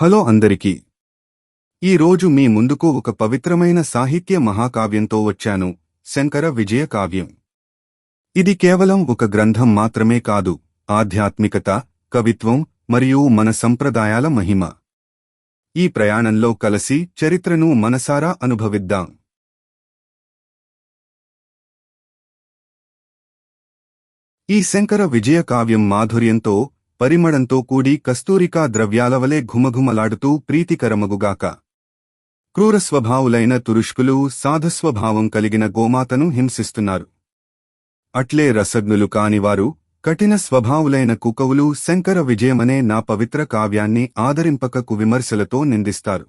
Hello అందరికీ. ఈరోజు మీ ముందుకు ఒక పవిత్రమైన సాహిత్య మహాకావ్యంతో వచ్చాను, శంకర విజయ కావ్యం. ఇది కేవలం ఒక గ్రంథం మాత్రమే కాదు, ఆధ్యాత్మికత, కవిత్వం మరియు మన సంప్రదాయాల మహిమ. ఈ ప్రయాణంలో కలిసి చరిత్రను మనసారా అనుభవిద్దాం. ఈ శంకర విజయ కావ్యం మాధుర్యంతో, పరిమళంతో కూడి కస్తూరికా ద్రవ్యాలవలే ఘుమఘుమలాడుతూ ప్రీతికరమగుగాక. క్రూరస్వభావులైన తురుష్కులు సాధుస్వభావం కలిగిన గోమాతను హింసిస్తున్నారు. అట్లే రసజ్ఞులు కానివారు, కఠిన స్వభావులైన కుకవులు శంకర విజయమనే నా పవిత్ర కావ్యాన్ని ఆదరింపకకు విమర్శలతో నిందిస్తారు.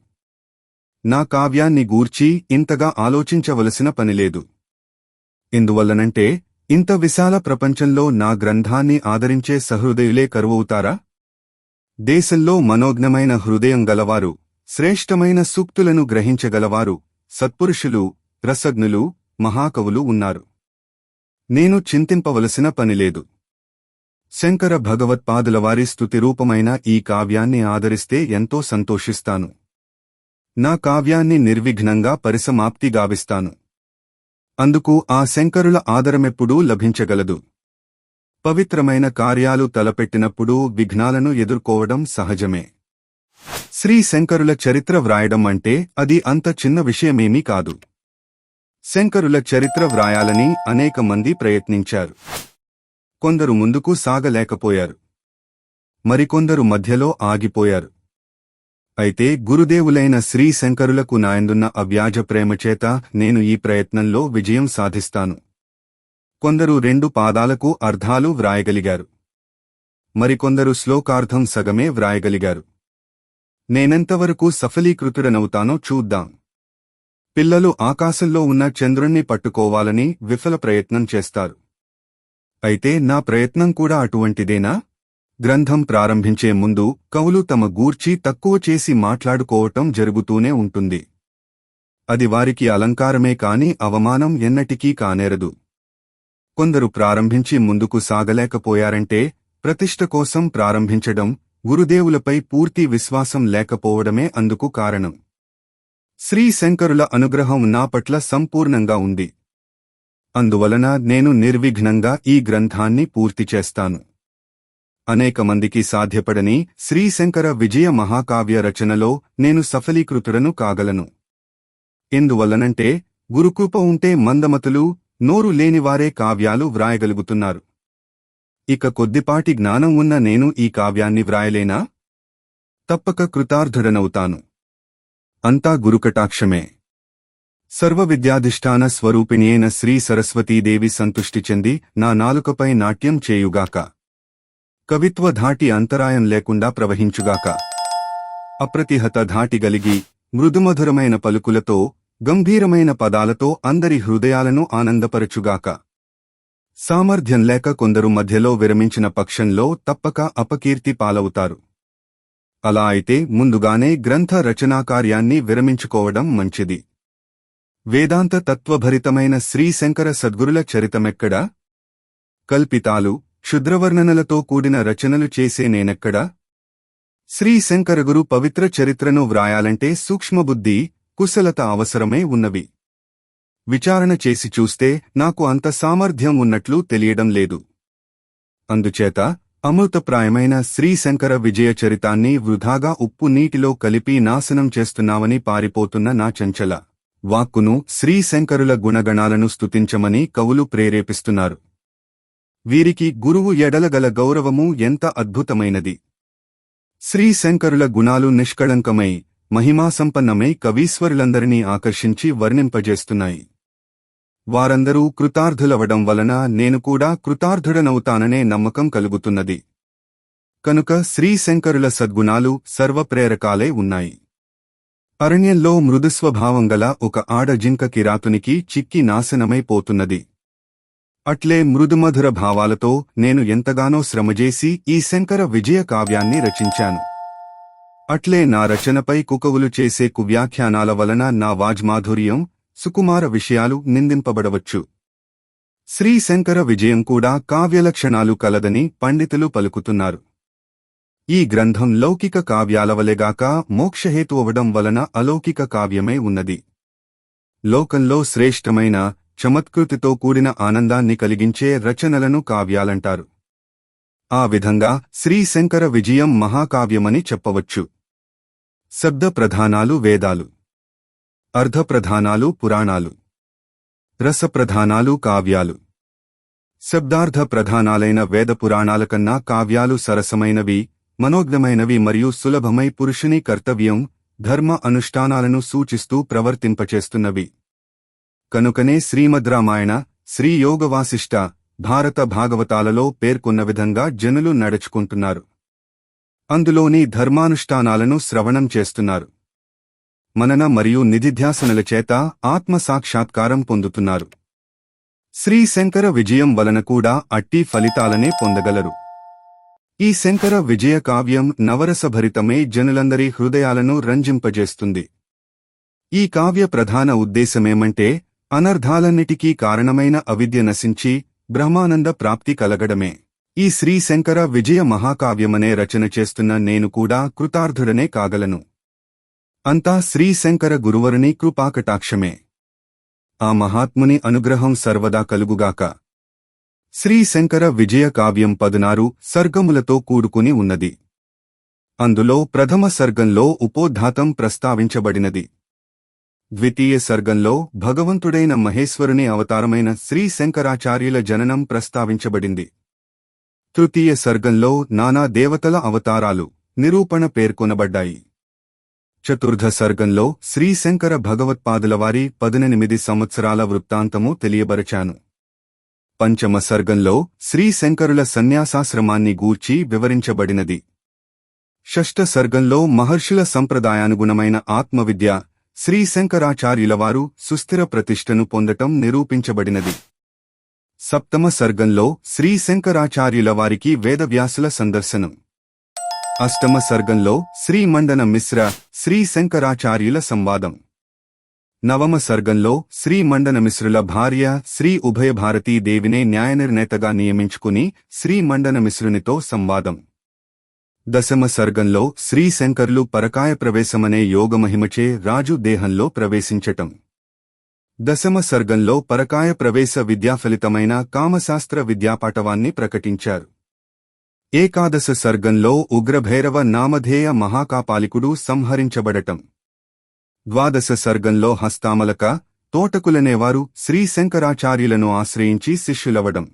నా కావ్యాన్ని గూర్చి ఇంతగా ఆలోచించవలసిన పనిలేదు. ఎందువల్లనంటే, ఇంత విశాల ప్రపంచంలో నా గ్రంథాన్ని ఆదరించే సహృదయులే కరువవుతారా? దేశంలో మనోజ్ఞమైన హృదయం గలవారు, శ్రేష్టమైన సూక్తులను గ్రహించగలవారు, సత్పురుషులు, రసజ్ఞులు, మహాకవులు ఉన్నారు. నేను చింతింపవలసిన పనిలేదు. శంకర భగవత్పాదులవారి స్తుతిరూపమైన ఈ కావ్యాన్ని ఆదరిస్తే ఎంతో సంతోషిస్తాను. నా కావ్యాన్ని నిర్విఘ్నంగా పరిసమాప్తి గావిస్తాను. అందుకు ఆ శంకరుల ఆదరమెప్పుడూ లభించగలదు. పవిత్రమైన కార్యాలు తలపెట్టినప్పుడు విఘ్నాలను ఎదుర్కోవడం సహజమే. శ్రీ శంకరుల చరిత్ర వ్రాయడం అంటే అది అంత చిన్న విషయమేమీ కాదు. శంకరుల చరిత్ర వ్రాయాలని అనేక మంది ప్రయత్నించారు. కొందరు ముందుకు సాగలేకపోయారు. మరికొందరు మధ్యలో ఆగిపోయారు. అయితే గురుదేవులైన శ్రీ శంకరులకు నాయందున్న అవ్యాజ ప్రేమచేత నేను ఈ ప్రయత్నంలో విజయం సాధిస్తాను. కొందరు 2 పాదాలకు అర్థాలు వ్రాయగలిగారు. మరికొందరు శ్లోకార్థం సగమే వ్రాయగలిగారు. నేనెంతవరకు సఫలీకృతుడనవుతానో చూద్దాం. పిల్లలు ఆకాశంలో ఉన్న చంద్రుణ్ణి పట్టుకోవాలని విఫల ప్రయత్నం చేస్తారు. అయితే నా ప్రయత్నం కూడా అటువంటిదేనా? గ్రంథం ప్రారంభించే ముందు కవులు తమ గూర్చి తక్కువ చేసి మాట్లాడుకోవటం జరుగుతూనే ఉంటుంది. అది వారికి అలంకారమే కాని అవమానం ఎన్నటికీ కానేరదు. కొందరు ప్రారంభించి ముందుకు సాగలేకపోయారంటే ప్రతిష్ఠ కోసం ప్రారంభించడం, గురుదేవులపై పూర్తి విశ్వాసం లేకపోవడమే అందుకు కారణం. శ్రీ శంకరుల అనుగ్రహం నా పట్ల సంపూర్ణంగా ఉంది. అందువలన నేను నిర్విఘ్నంగా ఈ గ్రంథాన్ని పూర్తి చేస్తాను. అనేక మందికి సాధ్యపడని శ్రీశంకర విజయ మహాకావ్య రచనలో నేను సఫలీకృతుడను కాగలను. ఎందువల్లనంటే, గురుకృప ఉంటే మందమతులు, నోరు లేనివారే కావ్యాలు వ్రాయగలుగుతున్నారు. ఇక కొద్దిపాటి జ్ఞానం ఉన్న నేను ఈ కావ్యాన్ని వ్రాయలేనా? తప్పక కృతార్థుడనవుతాను. అంతా గురుకటాక్షమే. సర్వవిద్యాధిష్టాన స్వరూపిణియైన శ్రీ సరస్వతీదేవి సంతుష్టి చెంది నా నాలుకపై నాట్యం చేయుగాక. కవిత్వ ధాటి అంతరాయం లేకుండా ప్రవహించుగాక. అప్రతిహత ధాటి గలిగి, మృదుమధురమైన పలుకులతో, గంభీరమైన పదాలతో అందరి హృదయాలను ఆనందపరచుగాక. సామర్థ్యం లేక కొందరు మధ్యలో విరమించిన పక్షంలో తప్పక అపకీర్తి పాలవుతారు. అలా అయితే ముందుగానే గ్రంథ రచనాకార్యాన్ని విరమించుకోవడం మంచిది. వేదాంత తత్వభరితమైన శ్రీశంకర సద్గురుల చరితమెక్కడా? కల్పితాలు, క్షుద్రవర్ణనలతో కూడిన రచనలు చేసే నేనెక్కడా? శ్రీశంకరగురు పవిత్ర చరిత్రను వ్రాయాలంటే సూక్ష్మబుద్ధి, కుశలత అవసరమే ఉన్నవి. విచారణ చేసి చూస్తే నాకు అంత సామర్థ్యం ఉన్నట్లు తెలియడం లేదు. అందుచేత అమృతప్రాయమైన శ్రీశంకర విజయ చరితాన్ని వృధాగా ఉప్పు నీటిలో కలిపి నాశనం చేస్తున్నావని పారిపోతున్న నా చంచల వాక్కును శ్రీశంకరుల గుణగణాలను స్తుతించమని కవులు ప్రేరేపిస్తున్నారు. వీరికి గురువు ఎడలగల గౌరవము ఎంత అద్భుతమైనది! శ్రీశంకరుల గుణాలు నిష్కళంకమై, మహిమాసంపన్నమై కవీశ్వరులందరినీ ఆకర్షించి వర్ణింపజేస్తున్నాయి. వారందరూ కృతార్థులవడం వలన నేను కూడా కృతార్థుడనవుతాననే నమ్మకం కలుగుతున్నది. కనుక శ్రీశంకరుల సద్గుణాలు సర్వప్రేరకాలే ఉన్నాయి. అరణ్యంలో మృదుస్వభావంగల ఒక ఆడజింక కిరాతునికి చిక్కి నాశనమైపోతున్నది. అట్లే మృదుమధుర భావాలతో నేను ఎంతగానో శ్రమజేసి ఈ శంకర విజయ కావ్యాన్ని రచించాను. అట్లే నా రచనపై కుకవులు చేసే కువ్యాఖ్యానాల వలన నా వాజ్మాధుర్యం, సుకుమార విషయాలు నిందింపబడవచ్చు. శ్రీశంకర విజయం కూడా కావ్యలక్షణాలు కలదని పండితులు పలుకుతున్నారు. ఈ గ్రంథం లౌకిక కావ్యాలవలెగాక మోక్షహేతువవడం వలన అలౌకిక కావ్యమై ఉన్నది. లోకంలో శ్రేష్టమైన చమత్కృతితో కూడిన ఆనందాన్ని కలిగించే రచనలను కావ్యాలంటారు. ఆ విధంగా శ్రీ శంకర విజయం మహాకావ్యమని చెప్పవచ్చు. శబ్ద ప్రధానాలు వేదాలు, అర్ధప్రధానాలు పురాణాలు, రసప్రధానాలు కావ్యాలు. శబ్దార్థ ప్రధానాలైన వేద పురాణాల కన్నా కావ్యాలు సరసమైనవి, మనోజ్ఞమైనవి మరియు సులభమై పురుషుని కర్తవ్యం, ధర్మ అనుష్ఠానాలను సూచిస్తూ ప్రవర్తింపచేస్తున్నవి. కనుకనే శ్రీమద్ రామాయణ, శ్రీ యోగ వాసిష్ఠ, భారత భాగవతాలలో పేర్కొన్న విధంగా జనులు నడుచుకుంటున్నారు. అందులోని ధర్మానుష్ఠానాలను శ్రవణం చేస్తున్నారు. మనన మరియు నిధిధ్యాసనల చేత ఆత్మసాక్షాత్కారం పొందుతున్నారు. శ్రీ శంకర విజయం వలన కూడా అట్టి ఫలితాలనే పొందగలరు. ఈ శంకర విజయ కావ్యం నవరసభరితమై జనులందరి హృదయాలను రంజింపజేస్తుంది. ఈ కావ్య ప్రధాన ఉద్దేశమేమంటే అనర్థాలన్నిటికీ కారణమైన అవిద్య నశించి బ్రహ్మానంద ప్రాప్తి కలగడమే. ఈ శ్రీ శంకర విజయ మహాకావ్యమనే రచన చేస్తున్న నేను కూడా కృతార్థుడనే కాగలను. అంతా శ్రీ శంకర గురువరుని కృపాకటాక్షమే. ఆ మహాత్ముని అనుగ్రహం సర్వదా కలుగుగాక. శ్రీ శంకర విజయ కావ్యం 16 సర్గములతో కూడుకుని ఉన్నది. అందులో ప్రథమ సర్గంలో ఉపోద్ఘాతం ప్రస్తావించబడినది. ద్వితీయ సర్గంలో భగవంతుడైన మహేశ్వరుని అవతారమైన శ్రీ శంకరాచార్యుల జననం ప్రస్తావించబడింది. తృతీయ సర్గంలో నానా దేవతల అవతారాలు, నిరూపణ పేర్కొనబడ్డాయి. చతుర్థ సర్గంలో శ్రీ శంకర భగవత్పాదులవారి 18 సంవత్సరాల వృత్తాంతము తెలియబరచాను. పంచమ సర్గంలో శ్రీ శంకరుల సన్యాసాశ్రమాన్ని గూర్చి వివరించబడినది. షష్ఠ సర్గంలో మహర్షుల సంప్రదాయానుగుణమైన ఆత్మవిద్య, శ్రీ శంకరాచార్యులవారు సుస్థిర ప్రతిష్టను పొందటం నిరూపించబడినది. సప్తమ సర్గంలో శ్రీ శంకరాచార్యులవారికి వేదవ్యాసుల సందర్శనం. అష్టమ సర్గంలో శ్రీ మండన మిశ్ర, శ్రీ శంకరాచార్యుల సంవాదం. నవమ సర్గంలో శ్రీ మండన మిశ్రుల భార్య శ్రీ ఉభయభారతీ దేవినే న్యాయనిర్ణేతగా నియమించుకుని శ్రీ మండన మిశ్రునితో సంవాదం. దశమ సర్గంలో శ్రీ శంకర్లు పరకాయ ప్రవేశమనే యోగమహిమచే రాజు దేహంలో ప్రవేశించటం. దశమ సర్గంలో పరకాయ ప్రవేశ విద్యాఫలితమైన కామశాస్త్ర విద్యాపాఠవాన్ని ప్రకటించారు. ఏకాదశ సర్గంలో ఉగ్రభైరవ నామధేయ మహాకాపాలికుడు సంహరించబడటం. ద్వాదశ సర్గంలో హస్తామలక, తోటకులనేవారు శ్రీ శంకరాచార్యులను ఆశ్రయించి శిష్యులవడం.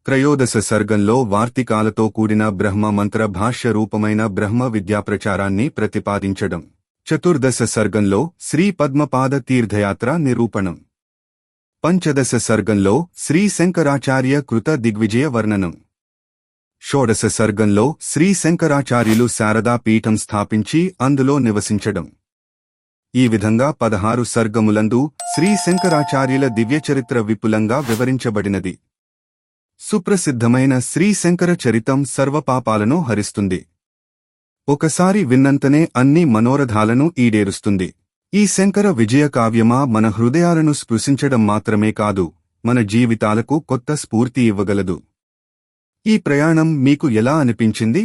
త్రయోదశ సర్గంలో వార్తికాలతో కూడిన బ్రహ్మ మంత్ర భాష్య రూపమైన బ్రహ్మ విద్యాప్రచారాన్ని ప్రతిపాదించడం. చతుర్దశ సర్గంలో శ్రీ పద్మపాద తీర్థయాత్ర నిరూపణం. పంచదశ సర్గంలో శ్రీ శంకరాచార్య కృత దిగ్విజయ వర్ణనం. షోడశ సర్గంలో శ్రీ శంకరాచార్యులు శారదా పీఠం స్థాపించి అందులో నివసించడం. ఈ విధంగా 16 సర్గములందు శ్రీ శంకరాచార్యుల దివ్యచరిత్ర విపులంగా వివరించబడినది. సుప్రసిద్ధమైన శ్రీ శంకర చరితం సర్వపాపాలను హరిస్తుంది. ఒకసారి విన్నంతనే అన్ని మనోరథాలను ఈడేరుస్తుంది. ఈ శంకర విజయ కావ్యమా మన హృదయాలను స్పృశించడం మాత్రమే కాదు, మన జీవితాలకు కొత్త స్ఫూర్తి ఇవ్వగలదు. ఈ ప్రయాణం మీకు ఎలా అనిపించింది?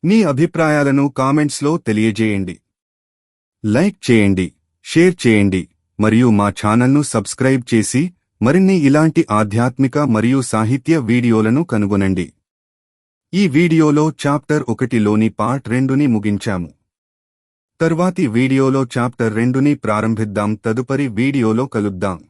మీ అభిప్రాయాలను కామెంట్స్లో తెలియజేయండి. లైక్ చేయండి, షేర్ చేయండి మరియు మా ఛానల్ను సబ్స్క్రైబ్ చేసి మరిన్ని ఇలాంటి ఆధ్యాత్మిక మరియు సాహిత్య వీడియోలను కనుగొనండి. ఈ వీడియోలో చాప్టర్ 1లోని పార్ట్ 2ని ముగించాము. తర్వాతి వీడియోలో చాప్టర్ 2ని ప్రారంభిద్దాం. తదుపరి వీడియోలో కలుద్దాం.